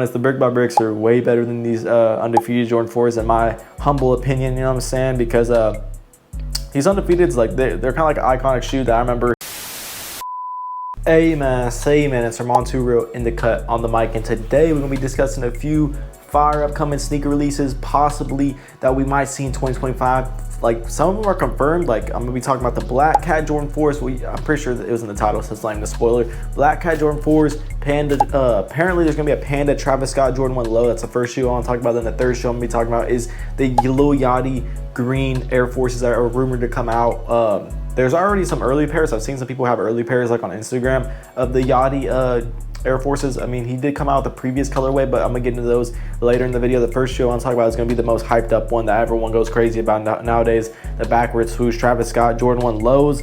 The brick by bricks are way better than these undefeated Jordan 4's in my humble opinion, you know what I'm saying? Because these undefeateds, like they're kind of like an iconic shoe that I remember. Hey man, it's Armand Too Real in the cut on the mic, and today we're gonna be discussing a few fire upcoming sneaker releases possibly that we might see in 2025. Like some of them are confirmed. Like I'm gonna be talking about the Black Cat Jordan 4's. I'm pretty sure that it was in the title, so it's not even a spoiler. Black Cat Jordan 4's, Panda. Apparently there's gonna be a Panda Travis Scott Jordan 1 low. That's the first shoe I want to talk about. Then the third shoe I'm gonna be talking about is the Lil Yachty green Air Forces that are rumored to come out. There's already some early pairs. I've seen some people have early pairs like on Instagram of the Yachty Air Forces. I mean, he did come out with the previous colorway, but I'm gonna get into those later in the video. The first shoe I want to talk about is gonna be the most hyped up one that everyone goes crazy about nowadays, the backwards swoosh Travis Scott Jordan 1 lows.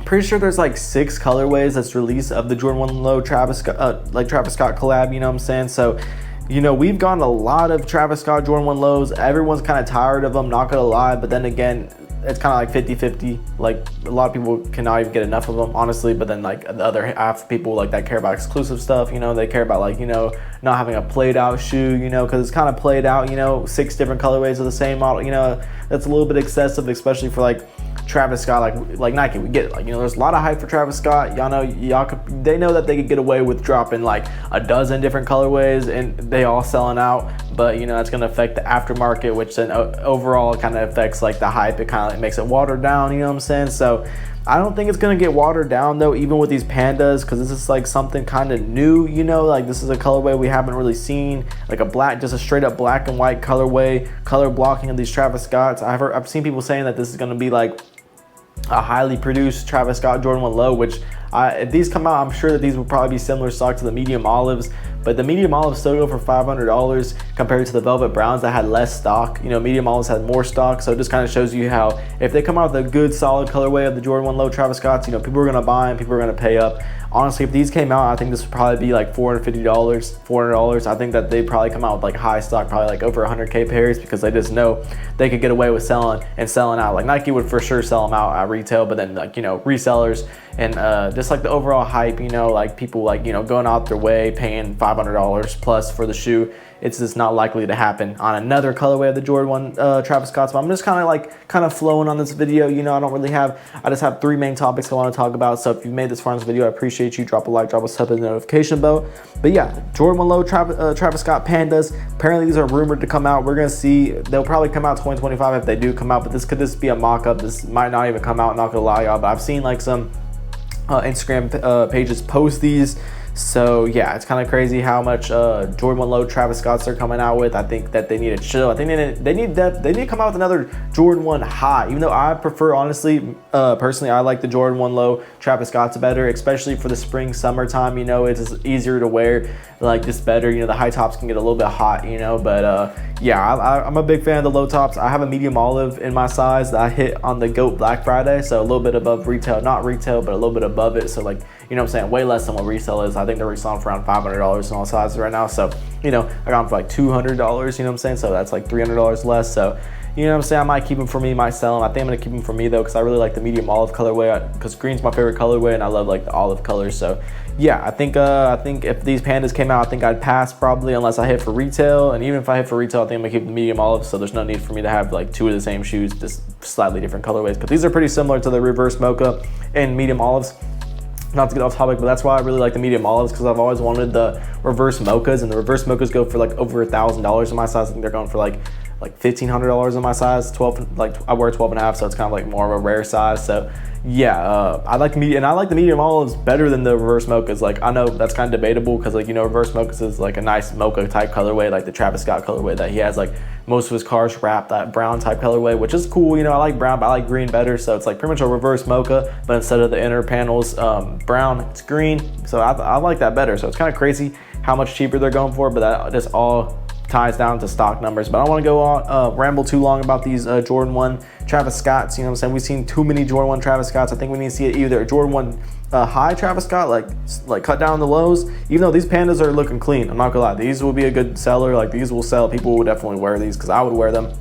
Pretty sure there's like 6 colorways that's released of the Jordan 1 low Travis Scott collab, you know what I'm saying? So, you know, we've gotten a lot of Travis Scott Jordan 1 lows. Everyone's kind of tired of them, not gonna lie, but then again, it's kind of like 50-50. Like a lot of people cannot even get enough of them, honestly, but then like the other half of people like that care about exclusive stuff, you know, they care about like, you know, not having a played out shoe, you know, because it's kind of played out, you know, 6 different colorways of the same model, you know, that's a little bit excessive, especially for like Travis Scott, like Nike. We get it, like, you know, there's a lot of hype for Travis Scott. Y'all know, they know that they could get away with dropping like a dozen different colorways and they all selling out, but you know, that's going to affect the aftermarket, which then overall kind of affects like the hype. It kind of like makes it watered down, you know what I'm saying? So I don't think it's going to get watered down though, even with these Pandas, because this is like something kind of new, you know, like this is a colorway we haven't really seen, like a black, just a straight up black and white colorway, color blocking of these Travis Scotts. I've seen people saying that this is going to be like a highly produced Travis Scott Jordan 1 low, which if these come out, I'm sure that these will probably be similar stock to the medium olives, but the medium olives still go for $500 compared to the velvet browns that had less stock. You know, medium olives had more stock, so it just kind of shows you how if they come out with a good solid colorway of the Jordan 1 low Travis Scotts, you know, people are gonna buy them, people are gonna pay up. Honestly, if these came out, I think this would probably be like $450, $400. I think that they'd probably come out with like high stock, probably like over 100K pairs, because they just know they could get away with selling out. Like Nike would for sure sell them out at retail, but then like, you know, resellers and just like the overall hype, you know, like people like, you know, going out their way paying $500 plus for the shoe, it's just not likely to happen on another colorway of the Jordan 1 Travis Scott. So I'm just kind of flowing on this video. You know, I just have 3 main topics I want to talk about. So if you made this far in this video, I appreciate you. Drop a like, drop a sub, and the notification bell. But yeah, Jordan 1 low Travis Scott Pandas. Apparently these are rumored to come out. We're gonna see. They'll probably come out 2025 if they do come out. But this could just be a mock-up. This might not even come out. Not gonna lie, y'all. But I've seen like some Instagram pages post these. So yeah, it's kind of crazy how much Jordan 1 low Travis Scotts are coming out with. I think that they need to chill. I think they need to come out with another Jordan 1 high. Even though I prefer, honestly, personally, I like the Jordan 1 low Travis Scotts better, especially for the spring summertime. You know, it's just easier to wear, like just better. You know, the high tops can get a little bit hot. You know, but yeah, I'm a big fan of the low tops. I have a medium olive in my size that I hit on the GOAT Black Friday, so a little bit above retail, not retail, but a little bit above it. So like, you know what I'm saying, way less than what resale is. I think they're reselling for around $500 in all sizes right now. So, you know, I got them for like $200, you know what I'm saying? So that's like $300 less. So, you know what I'm saying, I might keep them for me, might sell them. I think I'm gonna keep them for me though, because I really like the medium olive colorway, because green's my favorite colorway and I love like the olive colors. So yeah, I think if these Pandas came out, I think I'd pass probably, unless I hit for retail. And even if I hit for retail, I think I'm gonna keep the medium olive. So there's no need for me to have like 2 of the same shoes, just slightly different colorways, because these are pretty similar to the reverse mocha and medium olives. Not to get off topic, but that's why I really like the medium olives, because I've always wanted the reverse mochas, and the reverse mochas go for like over $1,000 in my size. I think they're going for like $1,500 in my size. 12, like I wear 12.5, so it's kind of like more of a rare size. So yeah, I like the medium, and I like the medium olives better than the reverse mochas. Like I know that's kind of debatable, because like, you know, reverse mochas is like a nice mocha type colorway, like the Travis Scott colorway that he has like most of his cars wrapped that brown type colorway, which is cool. You know, I like brown, but I like green better. So it's like pretty much a reverse mocha, but instead of the inner panels brown, it's green. So I like that better. So it's kind of crazy how much cheaper they're going for, but that just all ties down to stock numbers. But I don't want to go on ramble too long about these Jordan 1 Travis Scotts. You know what I'm saying? We've seen too many Jordan 1 Travis Scotts. I think we need to see either a Jordan 1 high Travis Scott, like cut down the lows. Even though these Pandas are looking clean, I'm not gonna lie, these will be a good seller. Like these will sell. People will definitely wear these, because I would wear them.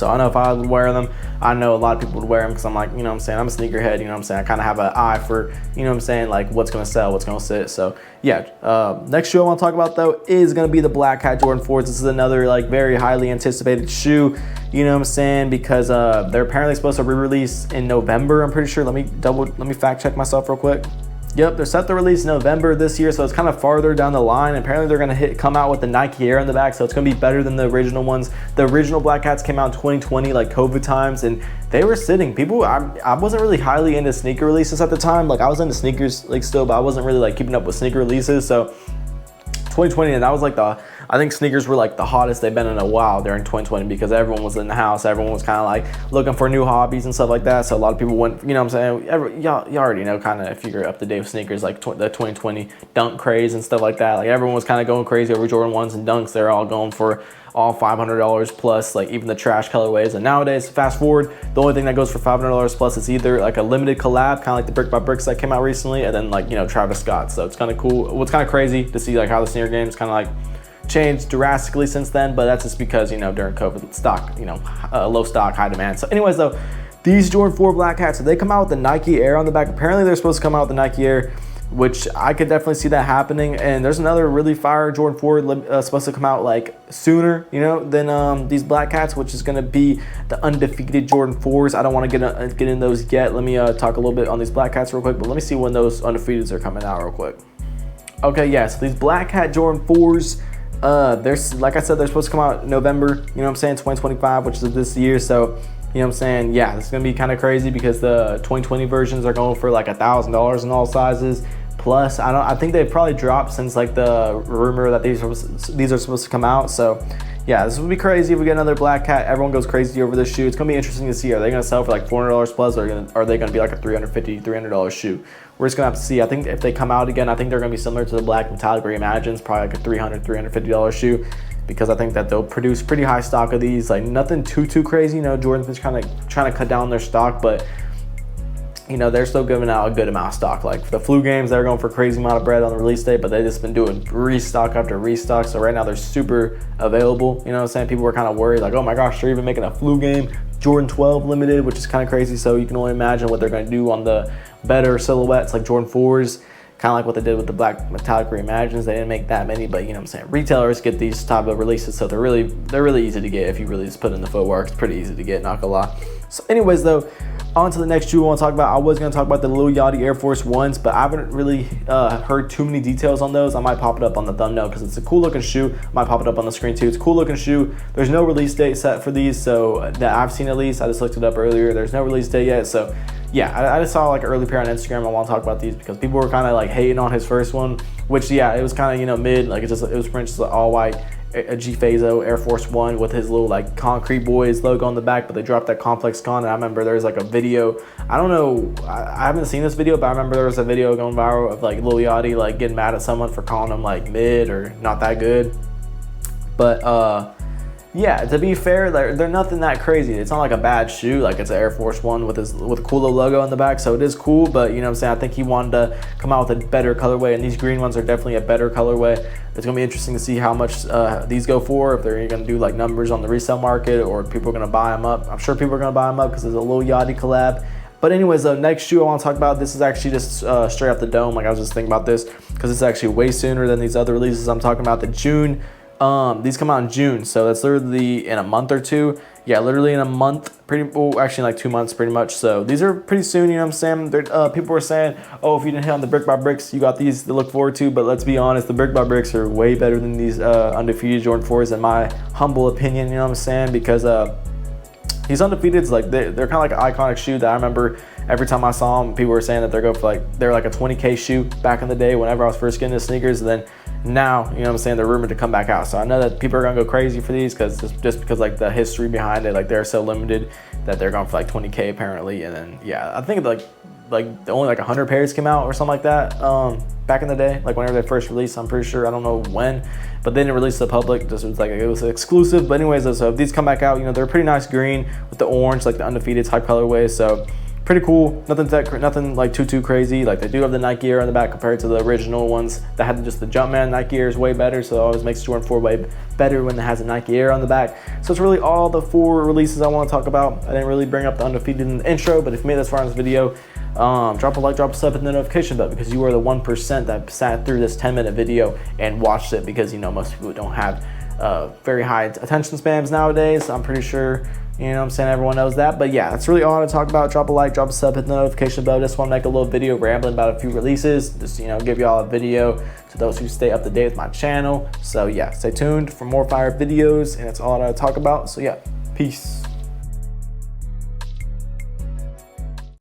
So I know if I would wear them, I know a lot of people would wear them because I'm like, you know what I'm saying, I'm a sneakerhead, you know what I'm saying, I kind of have an eye for, you know what I'm saying, like what's going to sell, what's going to sit. So yeah, next shoe I want to talk about though is going to be the Black Hat Jordan 4s. This is another like very highly anticipated shoe, you know what I'm saying, because they're apparently supposed to re-release in November, I'm pretty sure. Let me fact check myself real quick. Yep, they're set to release November this year, so it's kind of farther down the line. Apparently they're going to come out with the Nike Air on the back, so it's going to be better than the original ones. The original Black Hats came out in 2020, like COVID times, and they were sitting. People, I wasn't really highly into sneaker releases at the time. Like I was into sneakers like still, but I wasn't really like keeping up with sneaker releases. So 2020, and that was like I think sneakers were like the hottest they've been in a while during 2020 because everyone was in the house. Everyone was kind of like looking for new hobbies and stuff like that. So a lot of people went, you know what I'm saying? Y'all already know kind of if you're up to date with sneakers, like the 2020 dunk craze and stuff like that. Like everyone was kind of going crazy over Jordan 1s and dunks. They're all going for all $500 plus, like even the trash colorways. And nowadays, fast forward, the only thing that goes for $500 plus is either like a limited collab, kind of like the Brick by Bricks that came out recently, and then like, you know, Travis Scott. So it's kind of cool. What's kind of crazy to see like how the sneaker game is kind of like changed drastically since then, but that's just because, you know, during COVID, stock, you know, low stock, high demand. So anyways though, these Jordan 4 Black Hats, so they come out with the Nike Air on the back. Apparently they're supposed to come out with the Nike Air, which I could definitely see that happening. And there's another really fire Jordan 4 supposed to come out like sooner, you know, than these Black Hats, which is going to be the Undefeated Jordan 4s. I don't want to get in those yet. Let me talk a little bit on these Black Hats real quick, but let me see when those Undefeateds are coming out real quick. Okay, yeah, so these Black Hat Jordan 4s, there's, like I said, they're supposed to come out in November, you know what I'm saying, 2025, which is this year. So, you know what I'm saying, yeah, this is going to be kind of crazy because the 2020 versions are going for like $1,000 in all sizes. Plus, I think they've probably dropped since like the rumor that these are supposed to come out. So yeah, this would be crazy if we get another Black Hat. Everyone goes crazy over this shoe. It's gonna be interesting to see. Are they gonna sell for like $400 plus, or are they gonna be like a $300 shoe? We're just gonna have to see. I think if they come out again, I think they're gonna be similar to the Black Metallic Reimagines, probably like a $350 shoe, because I think that they'll produce pretty high stock of these. Like nothing too crazy. You know, Jordan's been kind of trying to cut down their stock, but you know, they're still giving out a good amount of stock. Like for the flu games, they're going for a crazy amount of bread on the release date, but they've just been doing restock after restock. So right now they're super available. You know what I'm saying? People were kind of worried, like, oh my gosh, they're even making a flu game Jordan 12 limited, which is kind of crazy. So you can only imagine what they're going to do on the better silhouettes like Jordan 4s, kind of like what they did with the Black Metallic Reimagines. They didn't make that many, but you know what I'm saying? Retailers get these type of releases, so they're really easy to get if you really just put in the footwork. It's pretty easy to get, not gonna lie. So anyways though, on to the next shoe I want to talk about. I was going to talk about the Lil Yachty Air Force Ones, but I haven't really heard too many details on those. I might pop it up on the thumbnail because it's a cool looking shoe. I might pop it up on the screen too. It's a cool looking shoe. There's no release date set for these, so that I've seen at least. I just looked it up earlier. There's no release date yet, so yeah, I just saw like an early pair on Instagram. I want to talk about these because people were kind of like hating on his first one, which yeah, it was kind of, you know, mid. Like it was pretty just like all white, a G-Fazo Air Force One with his little like Concrete Boys logo on the back, but they dropped that Complex Con. And I remember there was like a video. I don't know, I haven't seen this video, but I remember there was a video going viral of like Lil Yachty like getting mad at someone for calling him like mid or not that good. But yeah, to be fair, they're nothing that crazy. It's not like a bad shoe. Like it's an Air Force One with a cool little logo on the back, so it is cool. But you know what I'm saying, I think he wanted to come out with a better colorway, and these green ones are definitely a better colorway. It's gonna be interesting to see how much these go for, if they're gonna do like numbers on the resale market, or if people are gonna buy them up. I'm sure people are gonna buy them up because it's a Lil Yachty collab. But anyways, the next shoe I want to talk about, this is actually just straight off the dome. Like I was just thinking about this because it's actually way sooner than these other releases I'm talking about. The June. These come out in June, so that's literally in a month or two. Yeah, literally in a month, actually like 2 months pretty much. So these are pretty soon, you know what I'm saying? People were saying, oh, if you didn't hit on the Brick by Bricks, you got these to look forward to. But let's be honest, the Brick by Bricks are way better than these Undefeated Jordan 4s in my humble opinion, you know what I'm saying? Because these Undefeateds, like they're kind of like an iconic shoe that I remember every time I saw them, people were saying that they're like a 20K shoe back in the day whenever I was first getting into sneakers. And then now, you know what I'm saying, they're rumored to come back out. So I know that people are gonna go crazy for these because just because like the history behind it, like they're so limited that they're going for like 20K apparently. And then yeah, I think like only like 100 pairs came out or something like that back in the day, like whenever they first released. I'm pretty sure, I don't know when, but they didn't release to the public. Just was like it was exclusive. But anyways, so if these come back out, you know, they're pretty nice green with the orange, like the Undefeated type colorway. So pretty cool. Nothing like too crazy. Like they do have the Nike Air on the back compared to the original ones that had just the Jumpman. Nike Air is way better, so it always makes Jordan 4 way better when it has a Nike Air on the back. So it's really all the 4 releases I want to talk about. I didn't really bring up the Undefeated in the intro, but if you made it this far in this video, drop a like, drop a sub, and the notification bell, because you are the 1% that sat through this 10-minute video and watched it, because you know most people don't have very high attention spans nowadays. I'm pretty sure, you know what I'm saying, everyone knows that. But yeah, that's really all I want to talk about. Drop a like, drop a sub, hit the notification bell. Just want to make a little video rambling about a few releases, just, you know, give y'all a video to those who stay up to date with my channel. So yeah, stay tuned for more fire videos, and that's all I want to talk about. So yeah, peace.